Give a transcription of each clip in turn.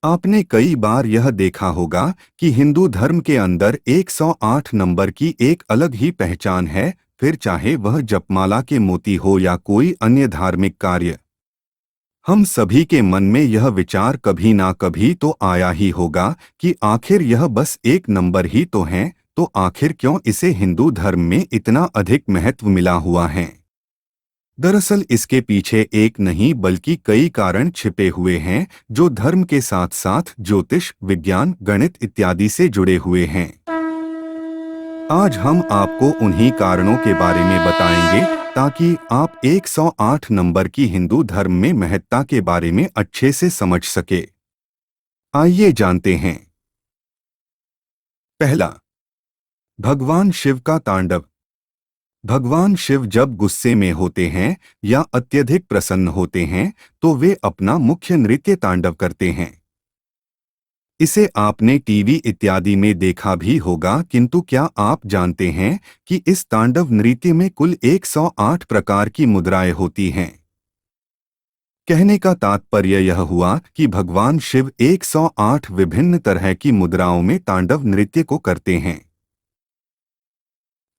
आपने कई बार यह देखा होगा कि हिंदू धर्म के अंदर 108 नंबर की एक अलग ही पहचान है, फिर चाहे वह जपमाला के मोती हो या कोई अन्य धार्मिक कार्य। हम सभी के मन में यह विचार कभी ना कभी तो आया ही होगा कि आखिर यह बस एक नंबर ही तो है, तो आखिर क्यों इसे हिंदू धर्म में इतना अधिक महत्व मिला हुआ है। दरअसल इसके पीछे एक नहीं बल्कि कई कारण छिपे हुए हैं जो धर्म के साथ साथ ज्योतिष, विज्ञान, गणित इत्यादि से जुड़े हुए हैं। आज हम आपको उन्हीं कारणों के बारे में बताएंगे ताकि आप 108 नंबर की हिंदू धर्म में महत्ता के बारे में अच्छे से समझ सके। आइए जानते हैं। पहला, भगवान शिव का तांडव। भगवान शिव जब गुस्से में होते हैं या अत्यधिक प्रसन्न होते हैं तो वे अपना मुख्य नृत्य तांडव करते हैं। इसे आपने टीवी इत्यादि में देखा भी होगा, किंतु क्या आप जानते हैं कि इस तांडव नृत्य में कुल 108 प्रकार की मुद्राएं होती हैं। कहने का तात्पर्य यह हुआ कि भगवान शिव 108 विभिन्न तरह की मुद्राओं में तांडव नृत्य को करते हैं।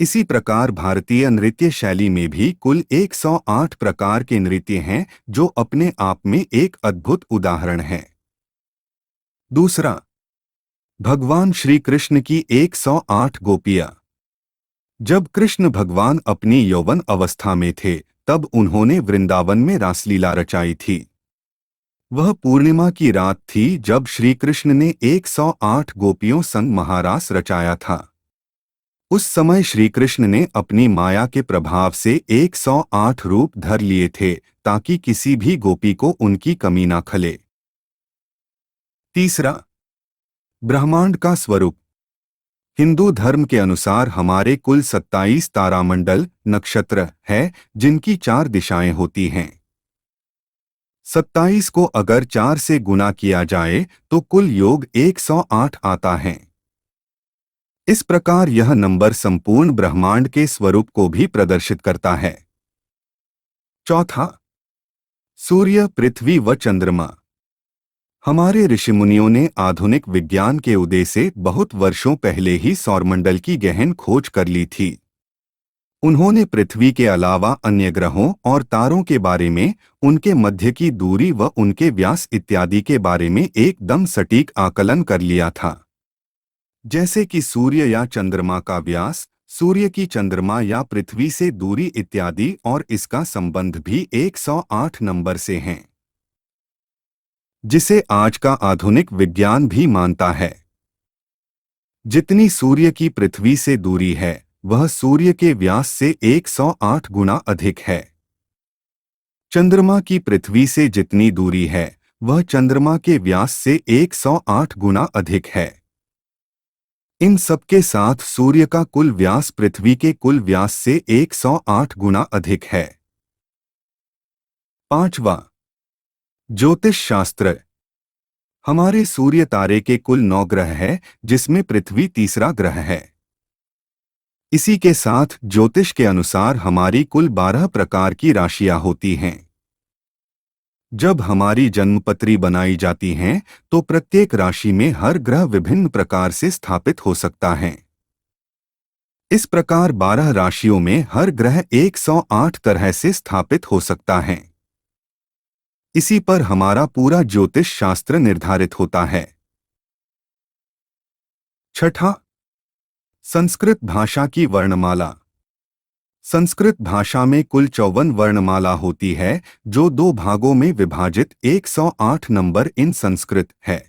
इसी प्रकार भारतीय नृत्य शैली में भी कुल 108 प्रकार के नृत्य हैं, जो अपने आप में एक अद्भुत उदाहरण है। दूसरा, भगवान श्री कृष्ण की 108 गोपियां। जब कृष्ण भगवान अपनी यौवन अवस्था में थे तब उन्होंने वृंदावन में रासलीला रचाई थी। वह पूर्णिमा की रात थी जब श्री कृष्ण ने 108 गोपियों संग महारास रचाया था। उस समय श्री कृष्ण ने अपनी माया के प्रभाव से 108 रूप धर लिए थे ताकि किसी भी गोपी को उनकी कमी ना खले। तीसरा, ब्रह्मांड का स्वरूप। हिंदू धर्म के अनुसार हमारे कुल 27 तारामंडल नक्षत्र है, जिनकी 4 दिशाएं होती हैं। 27 को अगर 4 से गुना किया जाए तो कुल योग 108 आता है। इस प्रकार यह नंबर संपूर्ण ब्रह्मांड के स्वरूप को भी प्रदर्शित करता है। चौथा, सूर्य, पृथ्वी व चंद्रमा। हमारे ऋषिमुनियों ने आधुनिक विज्ञान के उदय से बहुत वर्षों पहले ही सौरमंडल की गहन खोज कर ली थी। उन्होंने पृथ्वी के अलावा अन्य ग्रहों और तारों के बारे में, उनके मध्य की दूरी व उनके व्यास इत्यादि के बारे में एकदम सटीक आकलन कर लिया था। जैसे कि सूर्य या चंद्रमा का व्यास, सूर्य की चंद्रमा या पृथ्वी से दूरी इत्यादि, और इसका संबंध भी 108 नंबर से है, जिसे आज का आधुनिक विज्ञान भी मानता है। जितनी सूर्य की पृथ्वी से दूरी है वह सूर्य के व्यास से 108 गुना अधिक है। चंद्रमा की पृथ्वी से जितनी दूरी है वह चंद्रमा के व्यास से 108 गुना अधिक है। इन सबके साथ सूर्य का कुल व्यास पृथ्वी के कुल व्यास से 108 गुना अधिक है। पांचवा, ज्योतिष शास्त्र। हमारे सूर्य तारे के कुल 9 ग्रह है, जिसमें पृथ्वी तीसरा ग्रह है। इसी के साथ ज्योतिष के अनुसार हमारी कुल 12 प्रकार की राशियां होती हैं। जब हमारी जन्मपत्री बनाई जाती हैं तो प्रत्येक राशि में हर ग्रह विभिन्न प्रकार से स्थापित हो सकता है। इस प्रकार 12 राशियों में हर ग्रह 108 तरह से स्थापित हो सकता है। इसी पर हमारा पूरा ज्योतिष शास्त्र निर्धारित होता है। छठा, संस्कृत भाषा की वर्णमाला। संस्कृत भाषा में कुल 54 वर्णमाला होती है, जो 2 भागों में विभाजित 108 नंबर इन संस्कृत है।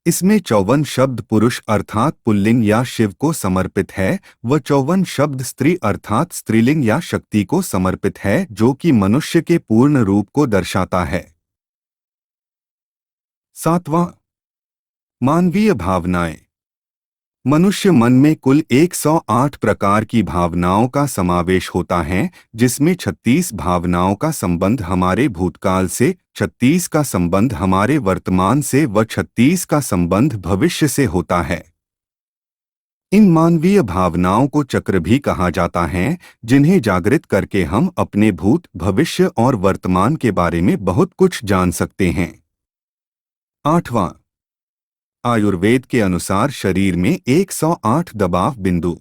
इसमें 54 शब्द पुरुष अर्थात पुल्लिंग या शिव को समर्पित है व 54 शब्द स्त्री अर्थात स्त्रीलिंग या शक्ति को समर्पित है, जो कि मनुष्य के पूर्ण रूप को दर्शाता है। सातवां, मानवीय भावनाएं। मनुष्य मन में कुल 108 प्रकार की भावनाओं का समावेश होता है, जिसमें 36 भावनाओं का संबंध हमारे भूतकाल से, 36 का संबंध हमारे वर्तमान से व 36 का संबंध भविष्य से होता है। इन मानवीय भावनाओं को चक्र भी कहा जाता है, जिन्हें जागृत करके हम अपने भूत, भविष्य और वर्तमान के बारे में बहुत कुछ जान सकते हैं। 8वां, आयुर्वेद के अनुसार शरीर में 108 दबाव बिंदु।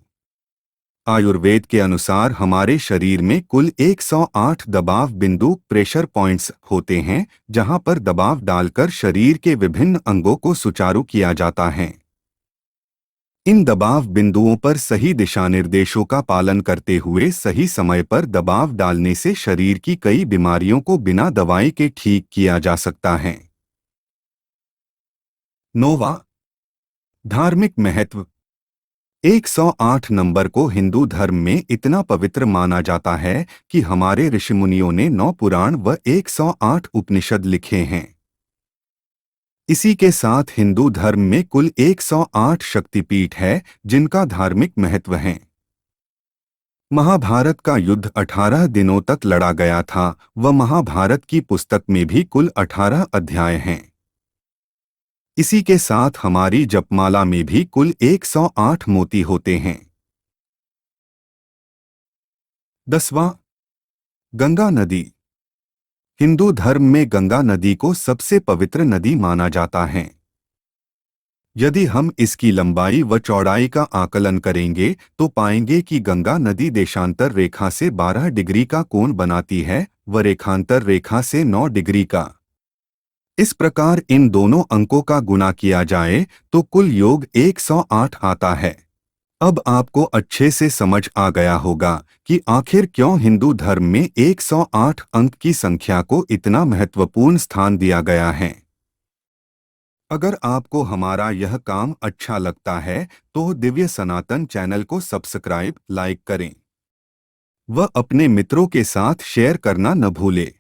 आयुर्वेद के अनुसार हमारे शरीर में कुल 108 दबाव बिंदु प्रेशर पॉइंट्स होते हैं, जहां पर दबाव डालकर शरीर के विभिन्न अंगों को सुचारू किया जाता है। इन दबाव बिंदुओं पर सही दिशा निर्देशों का पालन करते हुए सही समय पर दबाव डालने से शरीर की कई बीमारियों को बिना दवाई के ठीक किया जा सकता है। 9वां, धार्मिक महत्व। 108 नंबर को हिंदू धर्म में इतना पवित्र माना जाता है कि हमारे ऋषिमुनियों ने 9 पुराण व 108 उपनिषद लिखे हैं। इसी के साथ हिंदू धर्म में कुल 108 शक्तिपीठ है जिनका धार्मिक महत्व है। महाभारत का युद्ध 18 दिनों तक लड़ा गया था व महाभारत की पुस्तक में भी कुल 18 अध्याय हैं। इसी के साथ हमारी जपमाला में भी कुल 108 मोती होते हैं। 10वां, गंगा नदी। हिंदू धर्म में गंगा नदी को सबसे पवित्र नदी माना जाता है। यदि हम इसकी लंबाई व चौड़ाई का आकलन करेंगे तो पाएंगे कि गंगा नदी देशांतर रेखा से 12 डिग्री का कोण बनाती है व रेखांतर रेखा से 9 डिग्री का। इस प्रकार इन दोनों अंकों का गुणा किया जाए तो कुल योग 108 आता है। अब आपको अच्छे से समझ आ गया होगा कि आखिर क्यों हिंदू धर्म में 108 अंक की संख्या को इतना महत्वपूर्ण स्थान दिया गया है। अगर आपको हमारा यह काम अच्छा लगता है तो दिव्य सनातन चैनल को सब्सक्राइब, लाइक करें व अपने मित्रों के साथ शेयर करना न भूलें।